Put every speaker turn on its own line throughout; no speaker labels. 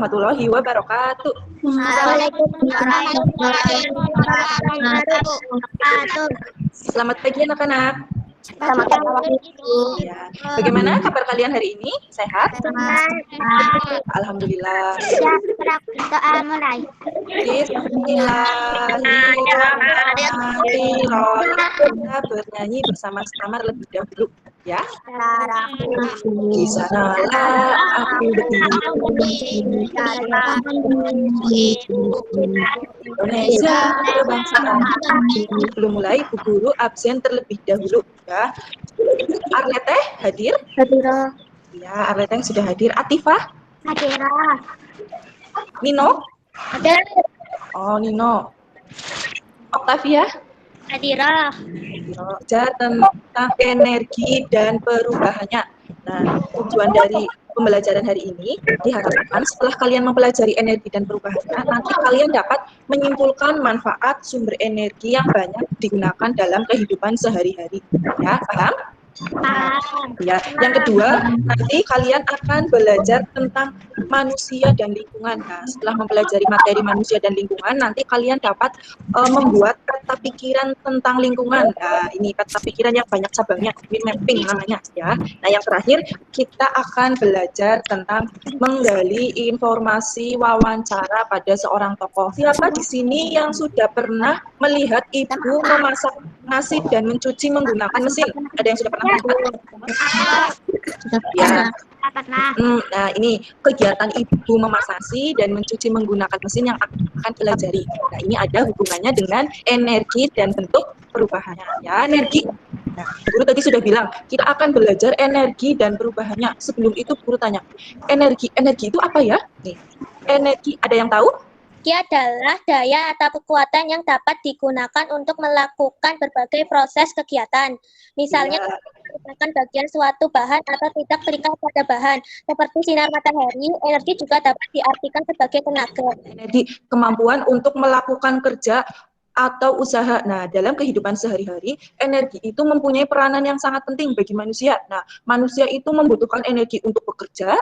warahmatullahi wabarakatuh.
Waalaikumsalam warahmatullahi wabarakatuh.
Selamat pagi anak-anak.
Selamat pagi.
Ya. Bagaimana kabar kalian hari ini? Sehat? Alhamdulillah.
Doa mulai.
Bismillahirrahmanirrahim. Kita bernyanyi bersama-sama terlebih dahulu, ya. Di sanalah aku berdiri. Indonesia kebangsaan. Belum mulai, Bu Guru absen terlebih dahulu, ya. Arlete hadir?
Hadirah.
Ya, Arlete yang sudah hadir. Atifah?
Hadirah.
Nino?
Hadir.
Oh, Nino. Octavia?
Hadirah.
Belajar tentang energi dan perubahannya. Nah, tujuan dari pembelajaran hari ini diharapkan setelah kalian mempelajari energi dan perubahannya, nanti kalian dapat menyimpulkan manfaat sumber energi yang banyak digunakan dalam kehidupan sehari-hari. Ya, paham? Ya, yang kedua, nanti kalian akan belajar tentang manusia dan lingkungan. Nah, setelah mempelajari materi manusia dan lingkungan, nanti kalian dapat membuat peta pikiran tentang lingkungan. Nah, ini peta pikiran yang banyak cabangnya, ini mapping namanya, ya. Nah, yang terakhir, kita akan belajar tentang menggali informasi wawancara pada seorang tokoh. Siapa di sini yang sudah pernah melihat ibu memasak nasi dan mencuci menggunakan mesin? Ada yang sudah pernah melihat? Ya. Nah, ini kegiatan ibu memasak nasi dan mencuci menggunakan mesin yang akan pelajari. Nah, ini ada hubungannya dengan energi dan bentuk perubahannya. Ya, energi. Nah, Guru tadi sudah bilang, kita akan belajar energi dan perubahannya. Sebelum itu, Guru tanya, energi itu apa ya? Nih, energi, ada yang tahu?
Energi adalah daya atau kekuatan yang dapat digunakan untuk melakukan berbagai proses kegiatan. Misalnya, merupakan bagian suatu bahan atau tidak terikat pada bahan. Seperti sinar matahari, energi juga dapat diartikan sebagai tenaga.
Energi, kemampuan untuk melakukan kerja atau usaha. Nah, dalam kehidupan sehari-hari, energi itu mempunyai peranan yang sangat penting bagi manusia. Nah, manusia itu membutuhkan energi untuk bekerja,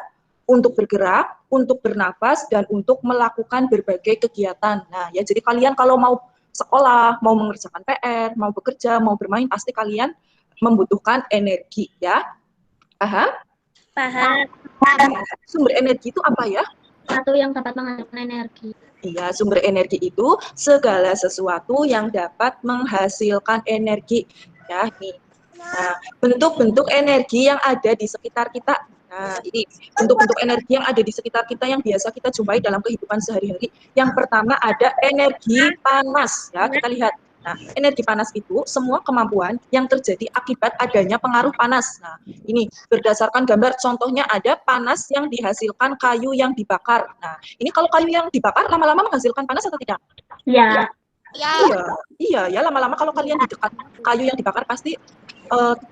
untuk bergerak, untuk bernafas, dan untuk melakukan berbagai kegiatan. Nah, ya jadi kalian kalau mau sekolah, mau mengerjakan PR, mau bekerja, mau bermain, pasti kalian membutuhkan energi, ya. Paham?
Paham.
Sumber energi itu apa ya?
Satu yang dapat menghasilkan energi.
Iya, sumber energi itu segala sesuatu yang dapat menghasilkan energi. Ya, nih. Nah, bentuk-bentuk energi yang ada di sekitar kita. Nah, ini bentuk-bentuk energi yang ada di sekitar kita yang biasa kita jumpai dalam kehidupan sehari-hari. Yang pertama ada energi panas. Ya, kita lihat. Nah, energi panas itu semua kemampuan yang terjadi akibat adanya pengaruh panas. Nah, ini berdasarkan gambar contohnya ada panas yang dihasilkan kayu yang dibakar. Nah, ini kalau kayu yang dibakar lama-lama menghasilkan panas atau tidak?
Ya.
Iya, ya lama-lama kalau kalian di dekat kayu yang dibakar pasti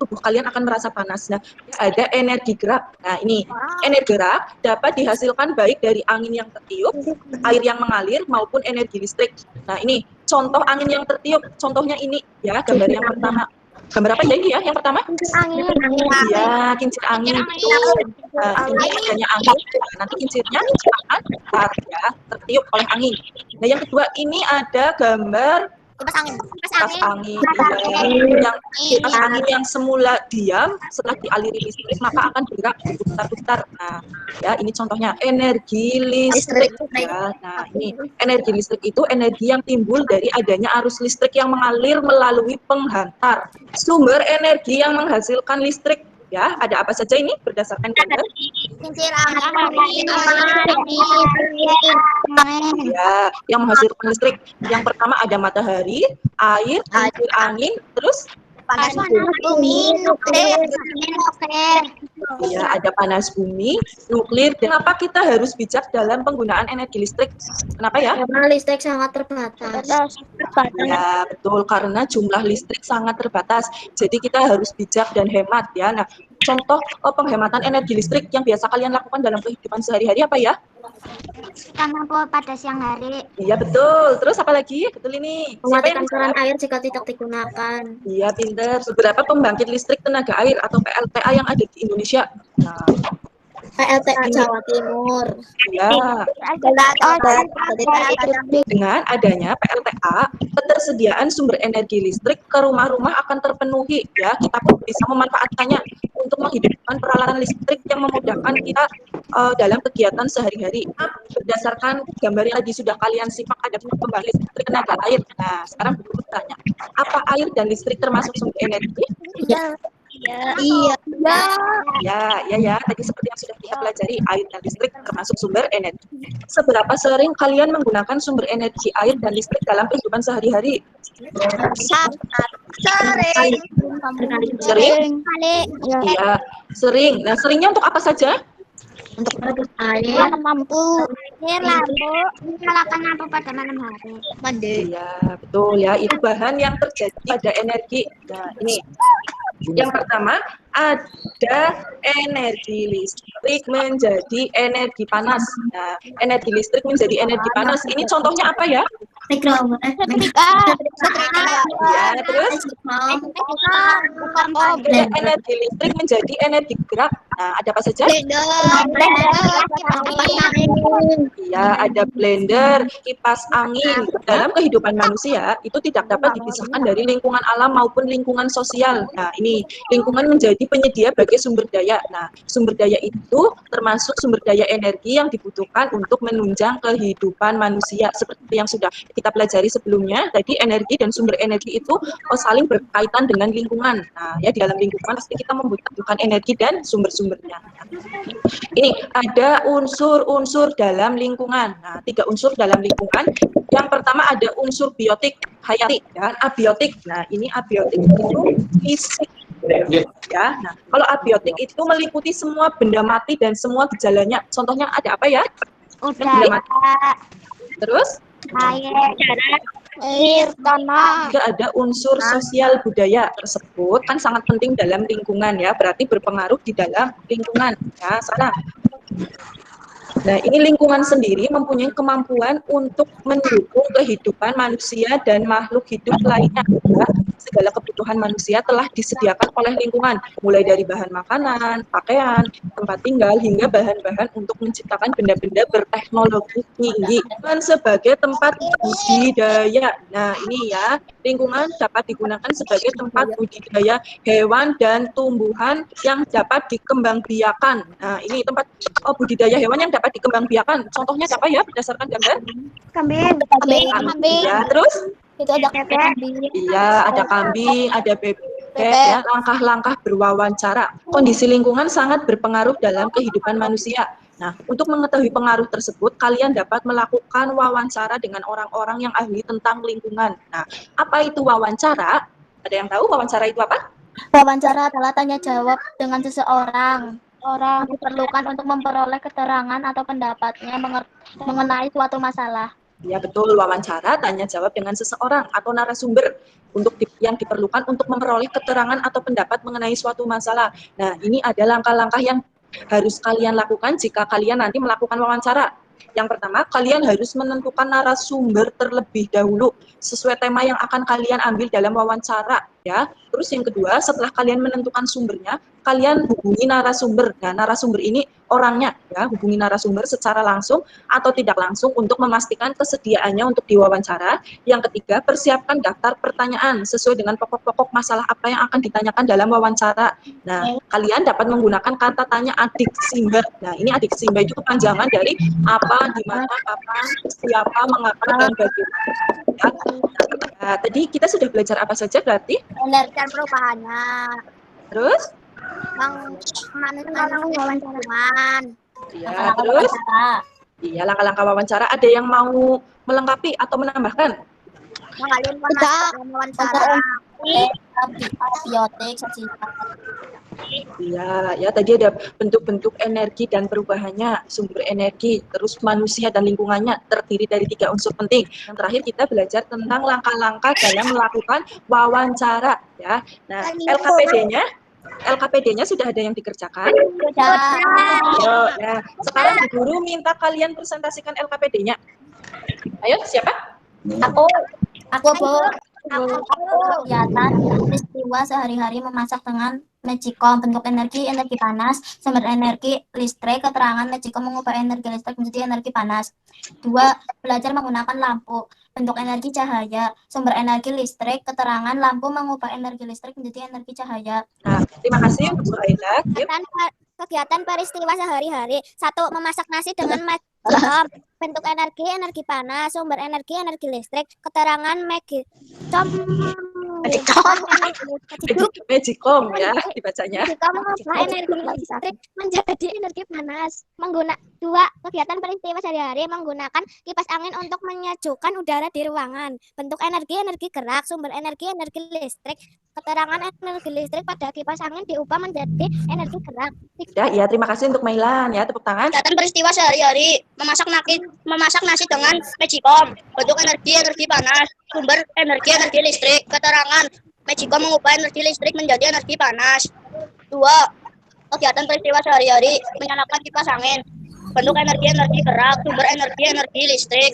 tubuh kalian akan merasa panas. Nah, ada energi gerak. Nah, ini energi gerak dapat dihasilkan baik dari angin yang tertiup, air yang mengalir, maupun energi listrik. Nah, ini contoh angin yang tertiup. Contohnya ini ya, gambar yang pertama. Gambar apa ya ini ya? Yang pertama?
Angin.
Ya, kincir angin. Nah, ini adanya angin. Nah, nanti kincirnya akan ya, tertiup oleh angin. Nah, yang kedua ini ada gambar kipas angin. Yang kipas angin yang semula diam setelah dialiri listrik maka akan bergerak berputar-putar. Nah, ya ini contohnya energi listrik. Ya, nah ini energi listrik itu energi yang timbul dari adanya arus listrik yang mengalir melalui penghantar. Sumber energi yang menghasilkan listrik. Ya, ada apa saja ini berdasarkan gambar?
Kincir angin.
Ya, yang menghasilkan listrik. Yang pertama ada matahari, air, kincir angin, terus
Panas bumi, nuklir.
ya ada panas bumi, nuklir. Kenapa kita harus bijak dalam penggunaan energi listrik? Kenapa ya?
Karena listrik sangat terbatas.
Ya, betul. Karena jumlah listrik sangat terbatas. Jadi kita harus bijak dan hemat ya. Nah, contoh penghematan energi listrik yang biasa kalian lakukan dalam kehidupan sehari-hari apa ya?
Lampu pada siang hari.
Iya, betul. Terus apa lagi? Betul ini.
Mematikan keran air jika tidak digunakan.
Iya, pinter. Beberapa pembangkit listrik tenaga air atau PLTA yang ada di Indonesia. Nah,
PLTA Jawa Timur.
Ya, dengan adanya PLTA, ketersediaan sumber energi listrik ke rumah-rumah akan terpenuhi. Ya, kita pun bisa memanfaatkannya untuk menghidupkan peralatan listrik yang memudahkan kita dalam kegiatan sehari-hari. Berdasarkan gambar yang tadi sudah kalian simak, ada pembangkit listrik tenaga air. Nah, sekarang bertanya, apa air dan listrik termasuk sumber energi?
Iya.
Ya. Tadi seperti yang sudah kita pelajari, air dan listrik termasuk sumber energi. Seberapa sering kalian menggunakan sumber energi air dan listrik dalam kehidupan sehari-hari? Sering? Iya, sering. Nah, seringnya untuk apa saja?
Untuk merebus air, lampu, nyalakan lampu pada malam hari. Mandi.
Iya, betul ya. Itu bahan yang terjadi pada energi. Nah, ini. Yang pertama, ada energi listrik menjadi energi panas. Nah, energi listrik menjadi energi panas. Ini contohnya apa ya? Ya, terus energi listrik menjadi energi gerak. Nah, ada apa saja? Iya, ada blender, kipas angin. Dalam kehidupan manusia, itu tidak dapat dipisahkan dari lingkungan alam maupun lingkungan sosial. Nah, ini lingkungan menjadi penyedia bagi sumber daya. Nah, sumber daya itu termasuk sumber daya energi yang dibutuhkan untuk menunjang kehidupan manusia. Seperti yang sudah kita pelajari sebelumnya, tadi energi dan sumber energi itu saling berkaitan dengan lingkungan. Nah, ya di dalam lingkungan pasti kita membutuhkan energi dan sumber-sumbernya. Ini ada unsur-unsur dalam lingkungan. Nah, 3 unsur dalam lingkungan. Yang pertama ada unsur biotik, hayati, dan abiotik. Nah, ini abiotik itu fisik. Ya, nah kalau abiotik itu meliputi semua benda mati dan semua gejalanya. Contohnya ada apa ya? Benda mati. Terus?
Air, tanah.
Juga ada unsur sosial budaya tersebut kan sangat penting dalam lingkungan ya, berarti berpengaruh di dalam lingkungan. Ya, sana. Nah, ini lingkungan sendiri mempunyai kemampuan untuk mendukung kehidupan manusia dan makhluk hidup lainnya. Ya. Segala kebutuhan manusia telah disediakan oleh lingkungan, mulai dari bahan makanan, pakaian, tempat tinggal, hingga bahan-bahan untuk menciptakan benda-benda berteknologi tinggi. Dan sebagai tempat budidaya. Nah, ini ya, lingkungan dapat digunakan sebagai tempat budidaya hewan dan tumbuhan yang dapat dikembangbiakan. Nah, ini tempat budidaya hewan yang dapat dikembangbiakan. Contohnya apa ya berdasarkan gambar?
Kambing.
Ya, terus?
Itu ada kambing.
Iya, ada kambing, ada bebek. Ya, langkah-langkah berwawancara. Kondisi lingkungan sangat berpengaruh dalam kehidupan manusia. Nah, untuk mengetahui pengaruh tersebut, kalian dapat melakukan wawancara dengan orang-orang yang ahli tentang lingkungan. Nah, apa itu wawancara? Ada yang tahu wawancara itu apa?
Wawancara adalah tanya jawab dengan seseorang. Orang diperlukan untuk memperoleh keterangan atau pendapatnya mengenai suatu masalah.
Ya betul, wawancara tanya jawab dengan seseorang atau narasumber yang diperlukan untuk memperoleh keterangan atau pendapat mengenai suatu masalah. Nah, ini ada langkah-langkah yang harus kalian lakukan jika kalian nanti melakukan wawancara. Yang pertama, kalian harus menentukan narasumber terlebih dahulu sesuai tema yang akan kalian ambil dalam wawancara, ya. Terus yang kedua, setelah kalian menentukan sumbernya, kalian hubungi narasumber. Nah, narasumber ini orangnya, ya, hubungi narasumber secara langsung atau tidak langsung untuk memastikan kesediaannya untuk diwawancara. Yang ketiga, persiapkan daftar pertanyaan sesuai dengan pokok-pokok masalah apa yang akan ditanyakan dalam wawancara. Nah, kalian dapat menggunakan kata tanya adik simba. Nah, ini adik simba itu kepanjangan dari apa, di mana, kapan, siapa, mengapa, dan bagaimana. Ya. Nah, tadi kita sudah belajar apa saja berarti?
Energi dan perubahannya.
Terus?
Wawancara.
Ya, terus? Iya, langkah-langkah wawancara. Ada yang mau melengkapi atau menambahkan?
Wawancara. Biotik,
Iya, ya tadi ada bentuk-bentuk energi dan perubahannya, sumber energi, terus manusia dan lingkungannya terdiri dari 3 unsur penting. Yang terakhir kita belajar tentang langkah-langkah dalam melakukan wawancara, ya. Nah, LKPD-nya sudah ada yang dikerjakan? Nah, sekarang Bu Guru minta kalian presentasikan LKPD-nya. Ayo, siapa?
Aku kegiatan peristiwa sehari-hari memasak dengan Magicom, bentuk energi panas, sumber energi listrik, keterangan Magicom mengubah energi listrik menjadi energi panas. 2. Belajar menggunakan lampu, bentuk energi cahaya, sumber energi listrik, keterangan lampu mengubah energi listrik menjadi energi cahaya.
Nah, terima kasih untuk Suhaila. Yuk.
Kegiatan peristiwa sehari-hari. 1. Memasak nasi dengan Magicom, bentuk energi panas, sumber energi listrik, keterangan Magicom
Magicom ya dibacanya.
Magicom mengubah energi listrik menjadi energi panas. 2. Kegiatan peristiwa sehari-hari menggunakan kipas angin untuk menyejukkan udara di ruangan. Bentuk energi gerak, sumber energi listrik, keterangan energi listrik pada kipas angin diubah menjadi energi gerak.
Ya, terima kasih untuk Mailan ya, tepuk tangan.
Kegiatan peristiwa sehari-hari, memasak nasi dengan Magicom, bentuk energi panas, sumber energi listrik, keterangan Magicom mengubah energi listrik menjadi energi panas. 2. Kegiatan peristiwa sehari-hari, menyalakan kipas angin, bentuk energi gerak, sumber energi listrik,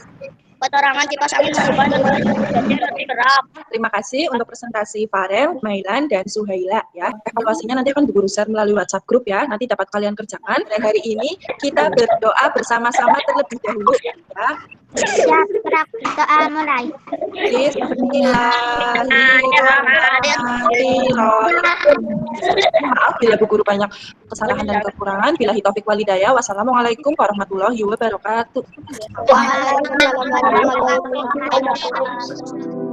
keterangan kipas angin mengubah energi gerak.
Terima kasih untuk presentasi Farel, Mailan, dan Suhaila ya. Evaluasinya nanti akan Bu Guru share melalui WhatsApp grup ya. Nanti dapat kalian kerjakan. Dan hari ini kita berdoa bersama-sama terlebih dahulu ya.
Ya, gerak doa mulai.
Maaf bila Bu Guru banyak kesalahan dan kekurangan. Billahi taufik walhidayah. Wassalamualaikum warahmatullahi wabarakatuh.
Waalaikumsalam warahmatullahi wabarakatuh.